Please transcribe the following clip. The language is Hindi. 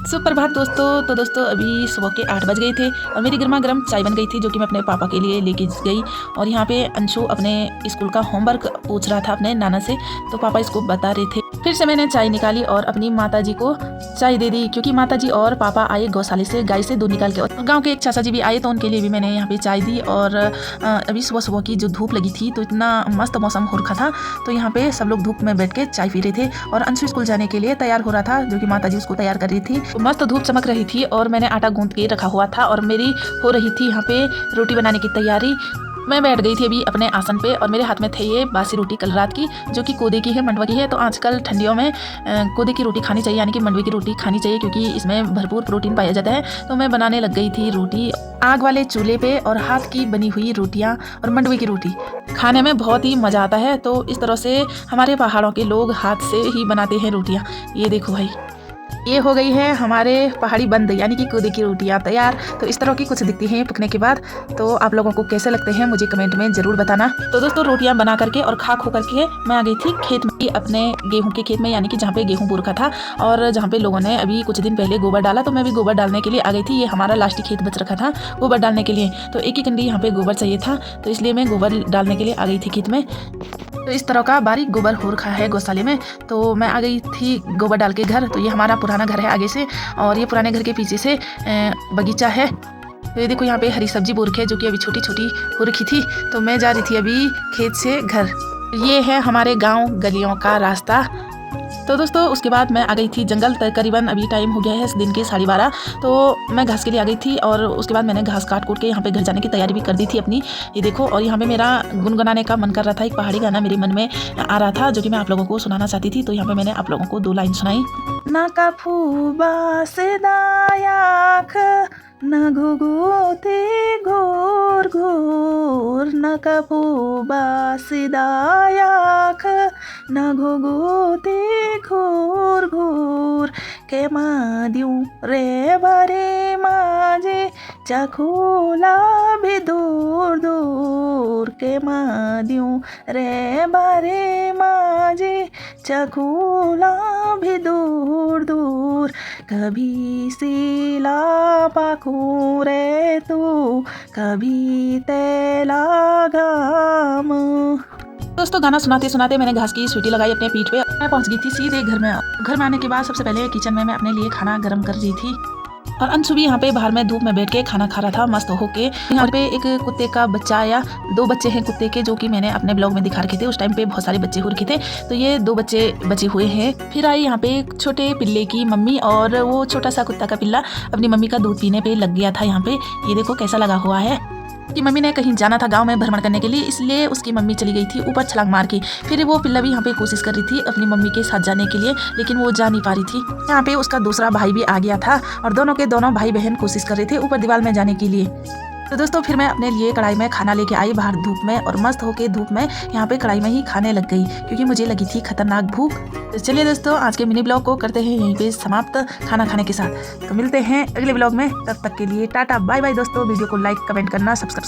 सुप्रभात दोस्तों। तो दोस्तों अभी सुबह के 8 बज गए थे और मेरी गर्मा गर्म चाय बन गई थी जो कि मैं अपने पापा के लिए लेके गई। और यहाँ पे अंशु अपने स्कूल का होमवर्क पूछ रहा था अपने नाना से, तो पापा इसको बता रहे थे। फिर से मैंने चाय निकाली और अपनी माताजी को चाय दे दी, क्योंकि माताजी और पापा आए गौशाले से गाय से दूध निकाल के, और गाँव के एक चाचा जी भी आए तो उनके लिए भी मैंने यहाँ पे चाय दी। और अभी सुबह सुबह की जो धूप लगी थी तो इतना मस्त मौसम हो रखा था, तो यहाँ पे सब लोग धूप में बैठ के चाय पी रहे थे। और अंशु स्कूल जाने के लिए तैयार हो रहा था, जो कि माताजी उसको तैयार कर रही थी। मस्त धूप चमक रही थी और मैंने आटा गूंथ के रखा हुआ था और मेरी हो रही थी यहाँ पे रोटी बनाने की तैयारी। मैं बैठ गई थी अभी अपने आसन पे और मेरे हाथ में थे ये बासी रोटी कल रात की, जो कि कोदे की है, मंडवा की है। तो आजकल ठंडियों में कोदे की रोटी खानी चाहिए, यानी कि मंडवे की रोटी खानी चाहिए, क्योंकि इसमें भरपूर प्रोटीन पाया जाता है। तो मैं बनाने लग गई थी रोटी आग वाले चूल्हे पे, और हाथ की बनी हुई रोटियां और मंडवे की रोटी खाने में बहुत ही मज़ा आता है। तो इस तरह से हमारे पहाड़ों के लोग हाथ से ही बनाते हैं रोटियाँ। ये देखो भाई, ये हो गई है हमारे पहाड़ी बंद, यानी कि कोदे की रोटियां तैयार। तो इस तरह की कुछ दिखती हैं पकने के बाद। तो आप लोगों को कैसे लगते हैं मुझे कमेंट में ज़रूर बताना। तो दोस्तों रोटियां बना करके और खा खो करके मैं आ गई थी खेत में, अपने गेहूं के खेत में, यानी कि जहाँ पे गेहूं बो रखा था और जहाँ पे लोगों ने अभी कुछ दिन पहले गोबर डाला। तो मैं भी गोबर डालने के लिए आ गई थी। ये हमारा लास्ट खेत बच रखा था गोबर डालने के लिए, तो एक ही कंडी यहाँ पे गोबर चाहिए था, तो इसलिए मैं गोबर डालने के लिए आ गई थी खेत में। तो इस तरह का बारीक गोबर हो रखा है गौशाले में। तो मैं आ गई थी गोबर डाल के घर। तो ये हमारा पुराना घर है आगे से, और ये पुराने घर के पीछे से बगीचा है। तो ये देखो यहाँ पे हरी सब्जी बो रखी है, जो कि अभी छोटी छोटी हो रखी थी। तो मैं जा रही थी अभी खेत से घर। ये है हमारे गांव गलियों का रास्ता। तो दोस्तों उसके बाद मैं आ गई थी जंगल। तकरीबन अभी टाइम हो गया है दिन के 12:30, तो मैं घास के लिए आ गई थी। और उसके बाद मैंने घास काट कूट के यहाँ पे घर जाने की तैयारी भी कर दी थी अपनी। ये देखो, और यहाँ पे मेरा गुनगुनाने का मन कर रहा था। एक पहाड़ी गाना मेरे मन में आ रहा था, जो कि मैं आप लोगों को सुनाना चाहती थी। तो यहाँ पे मैंने आप लोगों को 2 लाइन सुनाई। नाका फूबा से दायाख न घुघुते घोर घोर, नाका फूबा से दायाख न घुघुते घोर घोर, के माद्यूं रे बारे माजे चाखोला भी दूर दूर, के माद्यूं रे बारे माजे चाखोला भी दूर दूर, कभी सीला पाखूं रे तू, कभी तेला घाम। दोस्तों गाना सुनाते सुनाते मैंने घास की सीटी लगाई अपने पीठ पे। मैं पहुंच गई थी सीधे घर में। घर में आने के बाद सबसे पहले किचन में मैं अपने लिए खाना गर्म कर रही थी, और अंशु भी यहाँ पे बाहर में धूप में बैठ के खाना खा रहा था मस्त होके। यहाँ पे एक कुत्ते का बच्चा आया, 2 बच्चे हैं कुत्ते के, जो कि मैंने अपने ब्लॉग में दिखा रखे थे। उस टाइम पे बहुत सारे बच्चे हो रखे थे, तो ये 2 बच्चे बचे हुए हैं। फिर आई यहाँ पे एक छोटे पिल्ले की मम्मी, और वो छोटा सा कुत्ता का पिल्ला अपनी मम्मी का दूध पीने पे लग गया था यहाँ पे। ये देखो कैसा लगा हुआ है। कि मम्मी ने कहीं जाना था गांव में भ्रमण करने के लिए, इसलिए उसकी मम्मी चली गई थी ऊपर छलांग मार के। फिर वो पिल्ला भी यहाँ पे कोशिश कर रही थी अपनी मम्मी के साथ जाने के लिए, लेकिन वो जा नहीं पा रही थी। यहाँ पे उसका दूसरा भाई भी आ गया था, और दोनों के दोनों भाई बहन कोशिश कर रहे थे ऊपर दीवार में जाने के लिए। तो दोस्तों फिर मैं अपने लिए कढ़ाई में खाना लेके आई बाहर धूप में, और मस्त होके धूप में यहाँ पे कढ़ाई में ही खाने लग गई, क्योंकि मुझे लगी थी खतरनाक भूख। तो चलिए दोस्तों आज के मिनी ब्लॉग को करते हैं यहीं पे समाप्त खाना खाने के साथ। तो मिलते हैं अगले ब्लॉग में, तब तक के लिए टाटा बाय बाय दोस्तों। वीडियो को लाइक कमेंट करना, सब्सक्राइब